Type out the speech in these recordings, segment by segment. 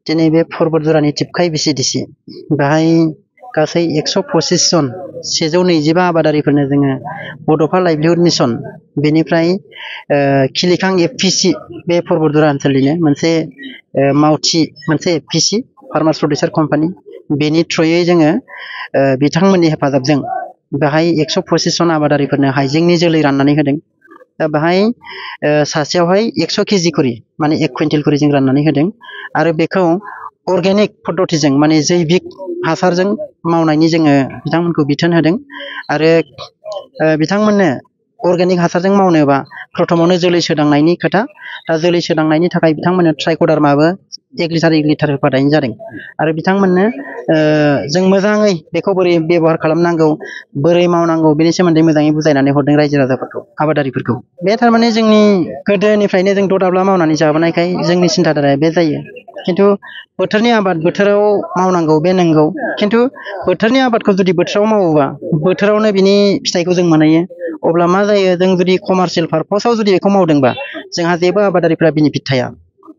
दिनै बे परबतजरानि टिपकाइ भिसिडिसि बेहाय गासै 125 जन 125 आबादारिफोरनो जोङो बड'फा लाइभलिहुड मिशन बेनिफ्राय खिलिखां एफपिसि बे परबतजरा ओनसोलनिनो मोनसे मावथि मोनसे एफपिसि फार्मार्स प्रडिउसार कम्पानि बेनि थ्रुयै जोङो बिथांमोननि हेफाजाबजों बेहाय 125 जन आबादारिफोरनो हाइजेंनि जोलै राननानै होदों। दा बेहाय सासेयावहाय 100 केजि करि माने 1 कुइन्टेल करि जों राननानै होदों आरो बेखौ अर्गेनिक पद्धतिजों माने जैबिक हासारजों मावनायनि जोङो बिथांमोनखौ बिथोन होदों आरो बिथांमोननो अर्गेनिक हासारजों मावनोबा प्रथमावनो जोलै सोदांनायनि खोथा दा जोलै सोदांनायनि थाखाय बिथांमोननो ट्राइकडार्माबो 1 लिटार होफानाय जादों आरो बिथांमोननो जों मोजाङै बेखौ बोरै व्यवहार खालामनांगौ बोरै मावनांगौ बेनि सोमोन्दै मोजाङै बुजायनानै हरदों रायजो राजाफोरखौ आबादारिफोरखौ बे थारमाने जोंनि गोदोनिफ्रायनो जों ददाब्ला मावनानै जाबोनायखाय जोंनि सिन्ताधाराया बे जायो खिन्थु बोथोरनि आबाद बोथोराव मावनांगौ बे नंगौ खिन्थु बोथोरनि आबादखौ जुदि बोथोराव मावोबा बोथोरावनो बिनि फिथाइखौ जों मोनहैयो अब्ला मा जायो जों जुदि कमार्शियेल पारपसाव जुदि बेखौ मावदोंबा जोंहा जेबो आबादारिफ्रा बेनिफिट थाया।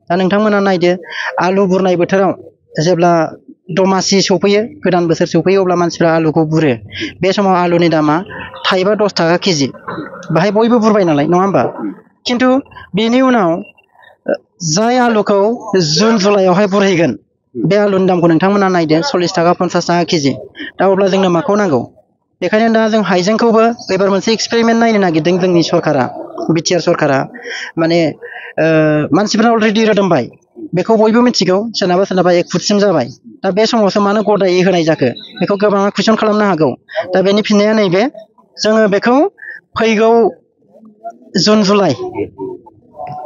दा नोंथांमोना नायदो आलु बुरनाय बोथोराव जेब्ला दमासि सफैयो गोदान बोसोर सफैयो अब्ला मानसिफ्रा आलुखौ बुरो बे समाव आलुनि दामा थाइबा 10 थाखा केजि बाहाय बयबो बुरबाय नालाय नङा होमबा खिन्थु बेनि उनाव जाय आलुखौ जुन जुलाइयावहाय बुरहैगोन बे आलुनि दामखौ नोंथांमोना नायदो 40 थाखा 50 थाखा केजि दा अब्ला जोंनो माखौ नांगौ बेखायनो दा जों हाइजेंखौबो एबार मोनसे एक्सपेरिमेन्ट नायनो नागिरदों जोंनि सरकारा बिटिआर सरकारा माने मानसिफ्रा अलरेडि रोदोमबाय बेखौ बयबो मिथिगौ सोरनाबा सोरनाबा 1 फुटसिम जाबाय दा बे समावसो मानो गदायै होनाय जाखो बेखौ गोबाङा कुइसन खालामनो हागौ दा बेनि फिननाया नैबे जोङो बेखौ फैगौ जुन जुलाइ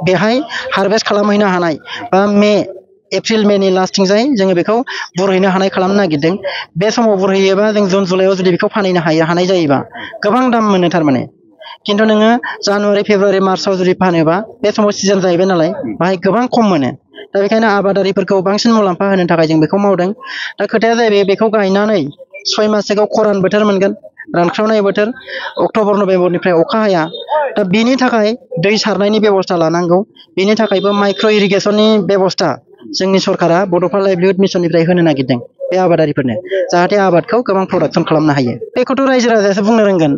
बेहाय हारभेस्ट खालामहैनो हानाय बा एप्रिल मेनि लास्टिंजाय जोङो बेखौ बुरहैनो हानाय खालामनो नागिरदों बे समाव बुरहैयोबा जों जुन जुलाइयाव जुदि बेखौ फानहैनो हानाय जायोबा गोबां दाम मोनो थारमाने खिन्थु नोङो जानुवारि फेब्रुवारि मार्चआव जुदि फानोबा बे समाव सिजन जाहैबाय नालाय बाहाय गोबां खम मोनो दा बेखायनो आबादारिफोरखौ बांसिन मुलाम्फा होनो थाखाय जों बेखौ मावदों दा खोथाया जाहैबाय बेखौ गायनानै 6 माससोआव खरान बोथोर मोनगोन रानख्रावनाय बोथोर अक्ट'बर नभेम्बरनिफ्राय अखा हाया दा बेनि थाखाय दै सारनायनि बेबस्था लानांगौ बेनि थाखायबो माइक्र' इरिगेसननि बेबस्था जोंनि सरकारा बड'फा लाइभलिहुड मिशननिफ्राय होनो नागिरदों बे आबादारिफोरनो जाहाथे आबादखौ गोबां प्रडाक्सन खालामनो हायो बेखौथ' रायजो राजायासो बुंनो रोंगोन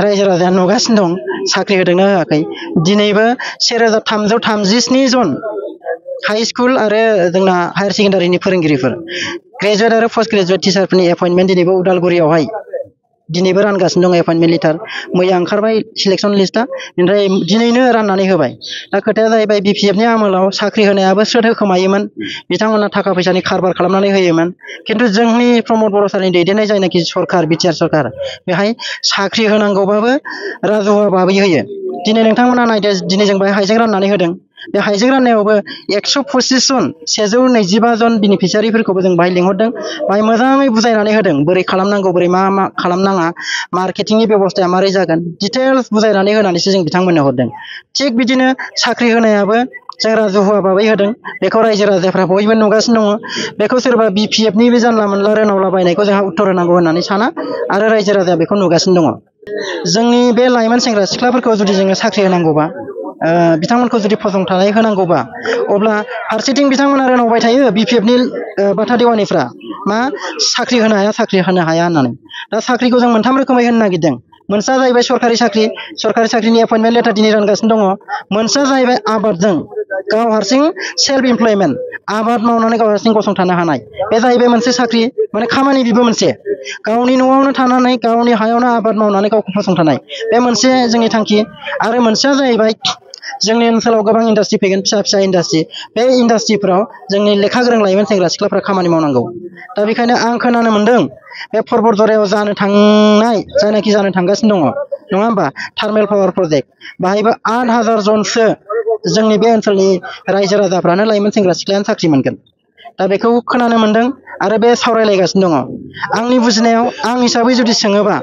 रायजो राजाया नुगासिनो दं साख्रि होदोंना होआखै दिनैबो 1337 जन हाई स्कुल आरो जोंना हायार सेकेन्डारिनि फोरोंगिरिफोर ग्रेजुवेट आरो पस्ट ग्रेजुवेट टिचारफोरनि एपइन्टमेन्ट दिनैबो उदालगुरियावहाय दिनैबो रानगासिनो दं एपइन्टमेन्ट लेटार मैया ओंखारबाय सिलेक्सन लिस्टआ ओमफ्राय दिनैनो राननानै होबाय दा खोथाया जाहैबाय बिपिएफनि आमोलाव साख्रि होनायाबो स्रोद होखोमायोमोन बिथांमोना थाखा फैसानि खारबार खालामनानै होयोमोन खिन्थु जोंनि प्रमद बर' सारनि दैदेननाय जायनाखि सरकार बिटिआर सरकार बेहाय साख्रि होनांगौबाबो राजहुवा भाबै होयो दिनै नोंथांमोना नायदो दिनै जों बेहाय हाइजें राननानै होदों बे हाइजें राननायावबो 125 जन 125 जन बेनिफिसियारिफोरखौबो जों बाहाय लिंहरदों बाहाय मोजाङै बुजायनानै होदों बोरै खालामनांगौ बोरै मा खालामनाङा मार्केटिंनि बेबस्थाया मारै जागोन डिटेल्स बुजायनानै होनानैसो जों बिथांमोननो हरदों थिग बिदिनो साख्रि होनायाबो जों राजहुवा भाबै होदों बेखौ रायजो राजाफ्रा बयबो नुगासिनो दङ बेखौ सोरबा बिपिएफनि बे जानला मोनला रोनावलाबायनायखौ जोंहा उत्तर होनांगौ होननानै साना आरो रायजो राजाया बेखौ नुगासिनो दङ जोंनि बे लाइमोन सेंग्रा सिख्लाफोरखौ जुदि जोङो साख्रि होनांगौबा बिथांमोनखौ जुदि फसंथानाय होनांगौबा अब्ला फारसेथिं बिथांमोना रोनावबाय थायो बिपिएफनि बाथा देवानिफ्रा मा साख्रि होनो हाया होननानै दा साख्रिखौ जों मोनथाम रोखोमै होनो नागिरदों मोनसेया जाहैबाय सरकारि साख्रिनि एपइन्टमेन्ट लेटार दिनै रानगासिनो दङ मोनसेया जाहैबाय आबादजों गाव हारसिं सेल्फ इमप्लयमेन्ट आबाद मावनानै गाव हारसिं गसंथानो हानाय बे जाहैबाय मोनसे साख्रि माने खामानि बेबो मोनसे गावनि न'आवनो थानानै गावनि हायावनो आबाद मावनानै गावखौ फसंथानाय बे मोनसे जोंनि थांखि आरो मोनसेया जाहैबाय जोंनि ओनसोलाव गोबां इन्डास्ट्रि फैगोन फिसा इन्डास्ट्रि बे इन्डास्ट्रिफोराव जोंनि लेखा गोरों लाइमोन सेंग्रा सिख्लाफ्रा खामानि मावनांगौ दा बेखायनो आं खोनानो मोनदों बे परबतजरायाव जानो थांगासिनो दङ नङा होमबा थार्मेल पावार प्रजेक्ट बाहायबो 8000 जनसो जोंनि बे ओनसोलनि रायजो राजाफ्रानो लाइमोन सेंग्रा सिख्लायानो साख्रि मोनगोन दा बेखौ खोनानो मोनदों आरो बे सावरायलायगासिनो दङ आंनि बुजिनायाव आं हिसाबै जुदि सोङोबा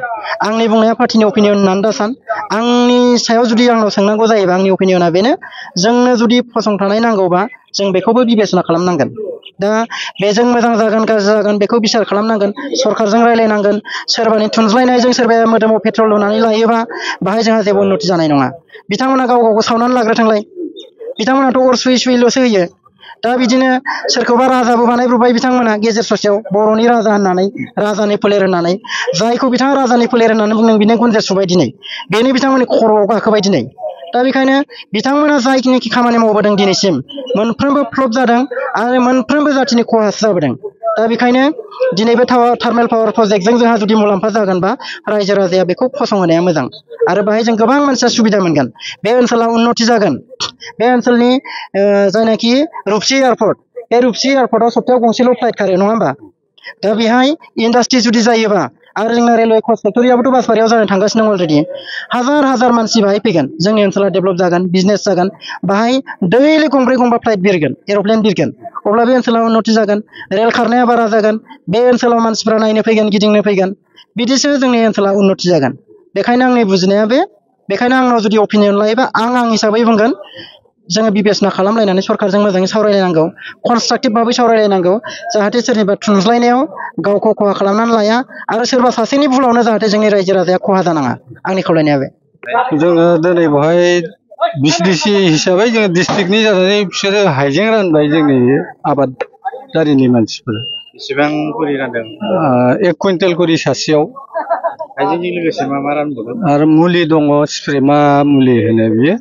आंनि बुंनाया पार्टिनि अपिनियन होननानै दा सान आंनि सायाव जुदि आंनाव सोंनांगौ जायोबा आंनि अपिनियना बेनो जोंनो जुदि फसंथानाय नांगौबा जों बेखौबो बिबेसना खालामनांगोन दा बेजों मोजां जागोन गाज्रि जागोन बेखौ बिसार खालामनांगोन सरकारजों रायलायनांगोन सोरबानि थुनज्लायनायजों सोरबाया मोदोमाव पेट्रल होनानै लायोबा बाहाय जोंहा जेबो उन्नति जानाय नङा बिथांमोना गाव गावखौ सावनानै लाग्रोथोंलाय बिथांमोनाथ' अर सुयै सुयैल'सो होयो दा बिदिनो सोरखौबा राजाबो बानायब्रबाय बिथांमोना गेजेर ससेयाव बर'नि राजा होननानै राजानि फोलेर होननानै जायखौ बिथाङा राजानि फोलेर होननानै बुंदों बिनो गुनजेर सुबाय दिनै बेनो बिथांमोननि खर'आव गाखोबाय दिनै दा बेखायनो बिथांमोना जायखिनिखि खामानि मावबोदों दिनैसिम मोनफ्रोमबो फ्लप जादों आरो मोनफ्रोमबो जाथिनि खहासो जाबोदों दा बेखायनो दिनै बे थार्मेल पावार प्रजेक्टजों जोंहा जुदि मुलाम्फा जागोनबा रायजो राजाया बेखौ फसंहोनाया मोजां आरो बाहाय जों गोबां मानसिया सुबिदा मोनगोन बे ओनसोलाव उन्नति जागोन बे ओनसोलनि जायनाखि रुपसि एयारपर्ट बे रुपसि एयारपर्टआव सप्तायाव गंसेल' फ्लाइट खारो नङा होमबा दा बेहाय इन्डास्ट्रि जुदि जायोबा आरो जोंना रेलवे कच फेक्टरियाबोथ' बासबारियाव जानो थांगासिनो दं अलरेडि हाजार मानसि बाहाय फैगोन जोंनि ओनसोला डेभेलप जागोन बिजनेस जागोन बाहाय दैलि गंब्रै गंबा फ्लाइट बिरगोन एर'प्लेन बिरगोन अब्ला बे ओनसोलाव उन्नति जागोन रेल खारनाया बारा जागोन बे ओनसोलाव मानसिफ्रा नायनो फैगोन गिदिंनो फैगोन बिदिसो जोंनि ओनसोला उन्नति जागोन बेखायनो आंनि बुजिनाया बेखायनो आंनाव जुदि अपिनियन लायोबा आं हिसाबै बुंगोन जोङो बिबेसना खालामलायनानै सरकारजों मोजाङै सावरायलायनांगौ कनस्ट्राक्टिभ भाबै सावरायलायनांगौ जाहाथे सोरनिबा थुनज्लायनायाव गावखौ खहा खालामनानै लाया आरो सोरबा सासेनि भुलावनो जाहाथे जोंनि रायजो राजाया खहा जानाङा आंनि खावलायनाया बे जोङो दिनै बेवहाय बिसिडिसि हिसाबै जोङो डिस्ट्रिक्टनि जानानै बिसोरो हाइजें रानबाय जोंनि आबादारिनि मानसिफोरा बेसेबां करि रानदों 1 कुइन्टेल करि सासेयाव हाइजेंजों लोगोसे मा रानबावदों आरो मुलि दङ स्प्रे मा मुलि होनो बियो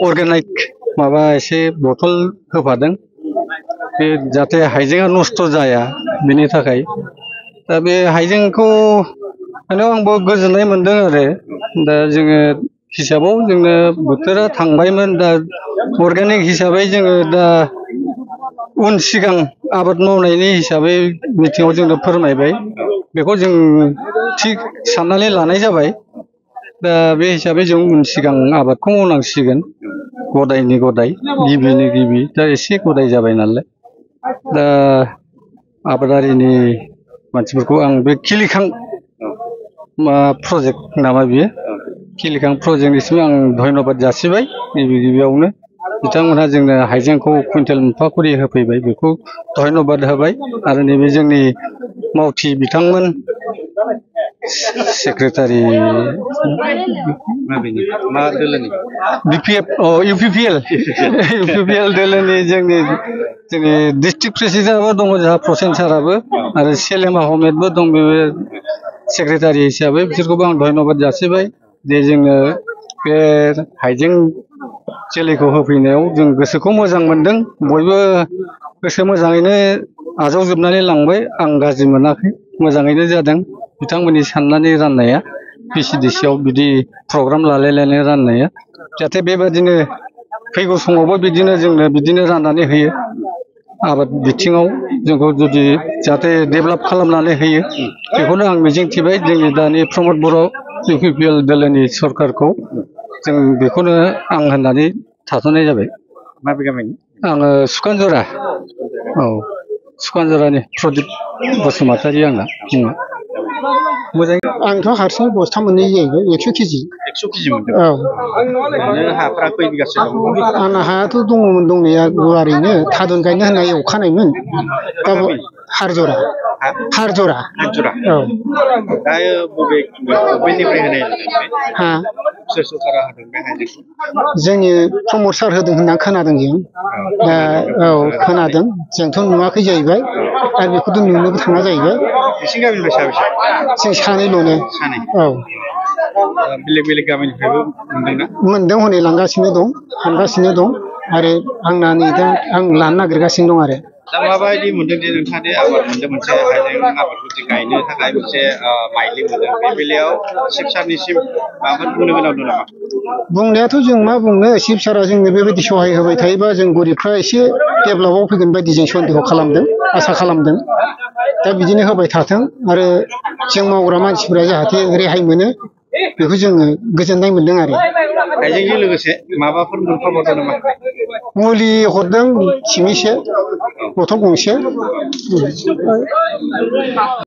अर्गेनिक माबा एसे बथल होफादों बे जाहाथे हाइजेंआ नस्थ' जाया बेनि थाखाय दा बे हाइजेंखौ आंबो गोजोननाय मोनदों आरो दा जोङो हिसाबाव जोंनो बोथोरा थांबायमोन दा अर्गेनिक हिसाबै जोङो दा उन सिगां आबाद मावनायनि हिसाबै मिटिङाव जोंनो फोरमायबाय बेखौ जों थिग साननानै लानाय जाबाय दा बे हिसाबै जों उन सिगां आबादखौ मावनांसिगोन गदायनि गदाय गिबिनि गिबि दा एसे गदाय जाबाय नालाय दा आबादारिनि मानसिफोरखौ आं बे खिलिखां प्रजेक्ट नामा बियो खिलिखां प्रजेक्टनिसिम आं धन्यबाद जासिबाय गिबियावनो बिथांमोनहा जोंनो हाइजेंखौ कुइन्टेल मोनफा करि होफैबाय बेखौ धन्यबाद होबाय आरो नैबे जोंनि मावथि बिथांमोन सेक्रेटारि मा दोलोनि इउपिपिएल दोलोनि जोंनि डिस्ट्रिक्ट प्रेसिडेन्टआबो दङ जोंहा प्रसेन साराबो आरो सेलेम आहमेदबो दं बे सेक्रेटारि हिसाबै बिसोरखौबो आं धन्यबाद जासिबाय जे जोंनो बे हाइजें जोलैखौ होफैनायाव जों गोसोखौ मोजां मोनदों बयबो गोसो मोजाङैनो आजावजोबनानै लांबाय आं गाज्रि मोनाखै मोजाङैनो जादों बिथांमोननि साननानै राननाया पिसिडिसिआव बिदि प्रग्राम लालायलायनाय राननाया जाहाथे बेबादिनो फैगौ समावबो बिदिनो जोंनो बिदिनो राननानै होयो आबाद बिथिङाव जोंखौ जुदि जाहाथे डेभेलप खालामनानै होयो बेखौनो आं मिजिंथिबाय जोंनि दानि प्रमद बर' इउपिपिएल दोलोनि सरकारखौ जों बेखौनो आं होननानै थाथ'नाय जाबाय माबे गामिनि आङो सुखानजरा औ सुखानजरानि प्रदीप बसुमतारी आंना मोजां आंथ' हारसिं बस्था मोननै जाहैबाय 100 केजि 100 केजि मोनदों औ ओरैनो हाफ्रा खै बिगासो दं आंना हायाथ' दङमोन दंनाया गुवारैनो थादुन गायनो होननाय एवखानायमोन दा हारजरा हाजरा औ दायो बबेनिफ्राय होनाय हा सोर सरकारा होदों बे हाइजेंखौ जोंनि प्रमद सार होदों होनना खोनादों जों औ खोनादों जोंथ' नुवाखै जाहैबाय आरो बेखौथ' नुनोबो थाङा जाहैबाय नोंसिनि गामिनिफ्राय साबेसे जों सानैल'नो सानै औ बेलेग गामिनिफ्रायबो मोनदोंना मोनदों हनै लांगासिनो दं हानगासिनो दं आरो आंना नै दा आं लानो नागिरगासिनो दं आरो दा माबायदि मोनदों जे नोंथाङा दे आबाद मोनदों मोनसे हाइजें आबादखौ जे गायनो थाखाय मोनसे माइलि मोनदों बे बेलायाव चिफ सारनिसिम माबाफोर बुंनो गोनां दं नामा बुंनायाथ' जों मा बुंनो चिफ सारा जोंनो बेबायदि सहाय होबाय थायोबा जों गरिबफ्रा एसे डेभेलपआव फैगोन बायदि जों सन्देह खालामदों आसा खालामदों दा बिदिनो होबाय थाथों आरो जों मावग्रा मानसिफोरा जाहाथे रेहाय मोनो बेखौ जोङो गोजोननाय मोनदों आरो हाइजेंजों लोगोसे माबाफोर मोनफाबावदों नामा मुलि हरदों सिमिसे बथल गंसे